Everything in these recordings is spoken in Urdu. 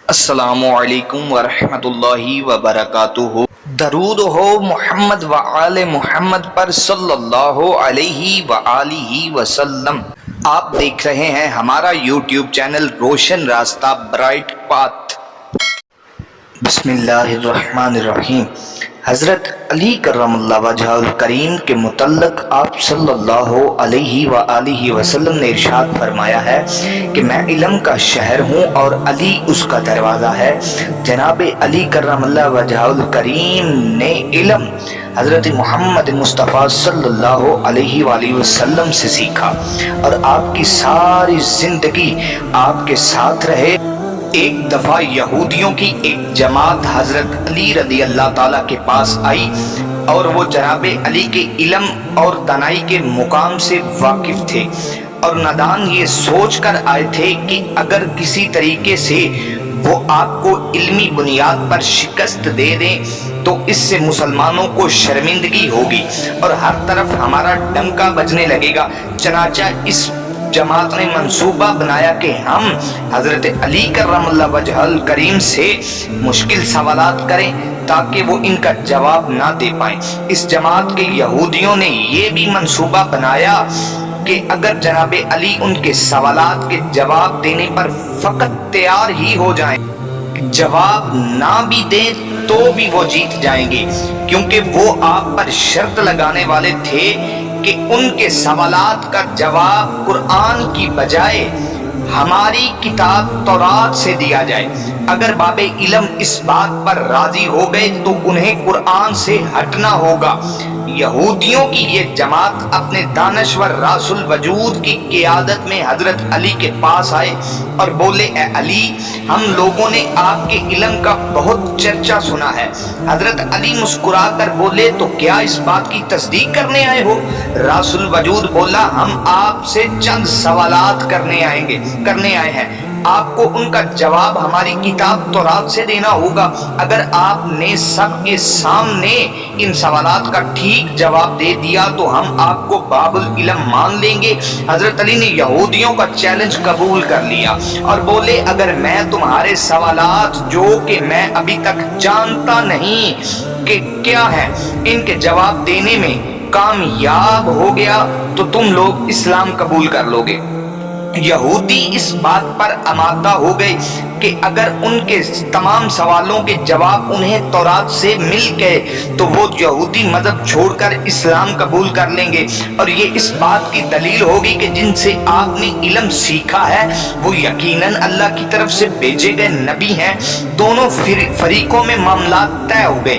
السلام علیکم ورحمۃ اللہ وبرکاتہ۔ درود ہو محمد و آل محمد پر صلی اللہ علیہ وآلہ وسلم۔ آپ دیکھ رہے ہیں ہمارا یوٹیوب چینل روشن راستہ برائٹ پاتھ۔ بسم اللہ الرحمن الرحیم۔ حضرت علی کرم اللہ وجہ الکریم کے متعلق آپ صلی اللہ علیہ وآلہ وسلم نے ارشاد فرمایا ہے کہ میں علم کا شہر ہوں اور علی اس کا دروازہ ہے۔ جناب علی کرم اللہ وجہ الکریم نے علم حضرت محمد مصطفیٰ صلی اللہ علیہ وآلہ وسلم سے سیکھا اور آپ کی ساری زندگی آپ کے ساتھ رہے۔ ایک دفعہ یہودیوں کی ایک جماعت حضرت علی رضی اللہ تعالیٰ کے پاس آئی اور وہ جناب علی کے علم اور دانائی کے مقام سے واقف تھے اور نادان یہ سوچ کر آئے تھے کہ اگر کسی طریقے سے وہ آپ کو علمی بنیاد پر شکست دے دیں تو اس سے مسلمانوں کو شرمندگی ہوگی اور ہر طرف ہمارا ڈنکا بجنے لگے گا۔ چنانچہ اس جماعت نے منصوبہ بنایا کہ ہم حضرت علی کرم اللہ وجہ الکریم سے مشکل سوالات کریں تاکہ وہ ان کا جواب نہ دے پائیں۔ اس جماعت کے یہودیوں نے یہ بھی منصوبہ بنایا کہ اگر جناب علی ان کے سوالات کے جواب دینے پر فقط تیار ہی ہو جائیں، جواب نہ بھی دیں تو بھی وہ جیت جائیں گے، کیونکہ وہ آپ پر شرط لگانے والے تھے کہ ان کے سوالات کا جواب قرآن کی بجائے ہماری کتاب تورات سے دیا جائے۔ اگر باب علم اس بات پر راضی ہو گئے تو انہیں قرآن سے ہٹنا ہوگا۔ یہودیوں کی یہ جماعت اپنے دانشور راس الوجود کی قیادت میں حضرت علی کے پاس آئے اور بولے، اے علی، ہم لوگوں نے آپ کے علم کا بہت چرچا سنا ہے۔ حضرت علی مسکرا کر بولے، تو کیا اس بات کی تصدیق کرنے آئے ہو؟ راس الوجود بولا، ہم آپ سے چند سوالات کرنے آئے ہیں، آپ کو ان کا جواب ہماری کتاب تورات سے دینا ہوگا۔ اگر آپ نے سب کے سامنے ان سوالات کا ٹھیک جواب دے دیا تو ہم آپ کو باب العلم مان لیں گے۔ حضرت علی نے یہودیوں کا چیلنج قبول کر لیا اور بولے، اگر میں تمہارے سوالات جو کہ میں ابھی تک جانتا نہیں کہ کیا ہے ان کے جواب دینے میں کامیاب ہو گیا تو تم لوگ اسلام قبول کر لو گے۔ یہودی اس بات پر آمادہ ہو گئے کہ اگر ان کے تمام سوالوں کے جواب انہیں تورات سے مل گئے تو وہ یہودی مذہب چھوڑ کر اسلام قبول کر لیں گے، اور یہ اس بات کی دلیل ہوگی کہ جن سے آپ نے علم سیکھا ہے وہ یقیناً اللہ کی طرف سے بھیجے گئے نبی ہیں۔ دونوں فریقوں میں معاملات طے ہو گئے،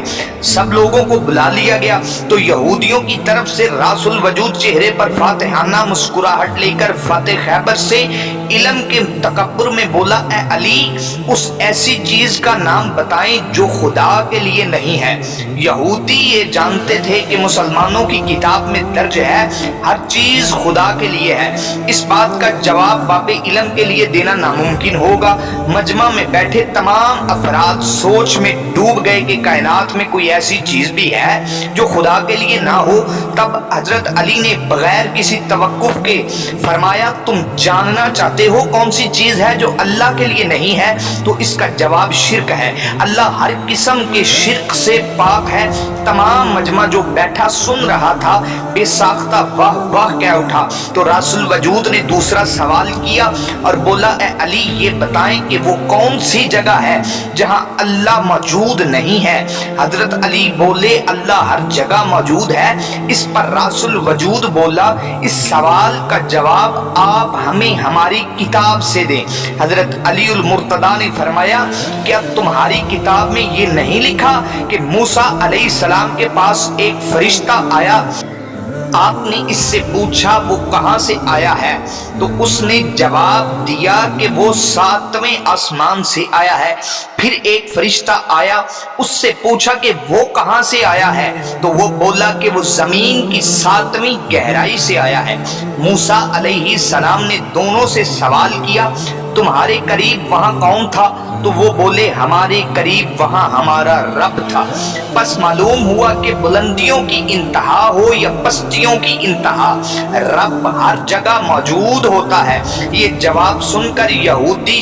سب لوگوں کو بلا لیا گیا تو یہودیوں کی طرف سے راس الوجود چہرے پر فاتحانہ مسکراہٹ لے کر فاتح خیبر سے علم کے تکبر میں بولا، اے علی، اس ایسی چیز کا نام بتائیں جو خدا کے لیے نہیں ہے۔ یہودی یہ جانتے تھے کہ مسلمانوں کی کتاب میں درج ہے ہر چیز خدا کے لیے ہے، اس بات کا جواب باب علم کے لیے دینا ناممکن ہوگا۔ مجمع میں بیٹھے تمام افراد سوچ میں ڈوب گئے کہ کائنات میں کوئی ایسی چیز بھی ہے جو خدا کے لیے نہ ہو۔ تب حضرت علی نے بغیر کسی توقف کے فرمایا، تم جاننا چاہتے ہو کون سی چیز ہے جو اللہ کے لیے نہیں ہے؟ تو اس کا جواب شرک ہے۔ اللہ ہر قسم کے شرک سے پاک ہے۔ تمام مجمع جو بیٹھا سن رہا تھا بے ساختہ واہ واہ کہہ اٹھا۔ تو راس الوجود نے دوسرا سوال کیا اور بولا، اے علی، یہ بتائیں کہ وہ کون سی جگہ ہے جہاں اللہ موجود نہیں ہے؟ حضرت علی بولے، اللہ ہر جگہ موجود ہے۔ اس پر راس الوجود بولا، اس سوال کا جواب آپ ہمیں ہماری کتاب سے دیں۔ حضرت علی المرتضیٰ نے فرمایا، کیا تمہاری کتاب میں یہ نہیں لکھا کہ موسیٰ علیہ السلام کے پاس ایک فرشتہ آیا؟ آپ نے اس سے پوچھا وہ کہاں سے آیا ہے؟ تو اس نے جواب دیا کہ وہ 7ویں آسمان سے آیا ہے۔ پھر ایک فرشتہ آیا، اس سے پوچھا کہ وہ کہاں سے آیا ہے؟ تو وہ بولا کہ وہ زمین کی 7ویں گہرائی سے آیا ہے۔ موسیٰ علیہ السلام نے دونوں سے سوال کیا، تمہارے قریب وہاں کون تھا؟ تو وہ بولے، ہمارے قریب وہاں ہمارا رب تھا۔ بس معلوم ہوا کہ بلندیوں کی انتہا ہو یا پستیوں کی انتہا، رب ہر جگہ موجود ہوتا ہے۔ یہ جواب سن کر یہودی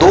2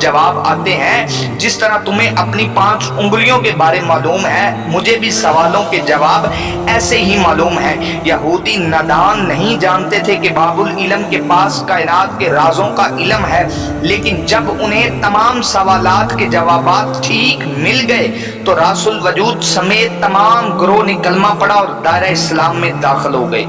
جواب آتے ہیں جس طرح تمہیں اپنی 5 انگلیوں کے بارے معلوم ہے، مجھے بھی سوالوں کے جواب ایسے ہی معلوم ہے۔ یہودی نادان نہیں جانتے تھے کہ باب العلم کے پاس کائنات کے رازوں کا علم ہے، لیکن جب انہیں تمام سوالات کے جوابات ٹھیک مل گئے تو راس الوجود سمیت تمام گروہ نے کلمہ پڑھا اور دائرہ اسلام میں داخل ہو گئے۔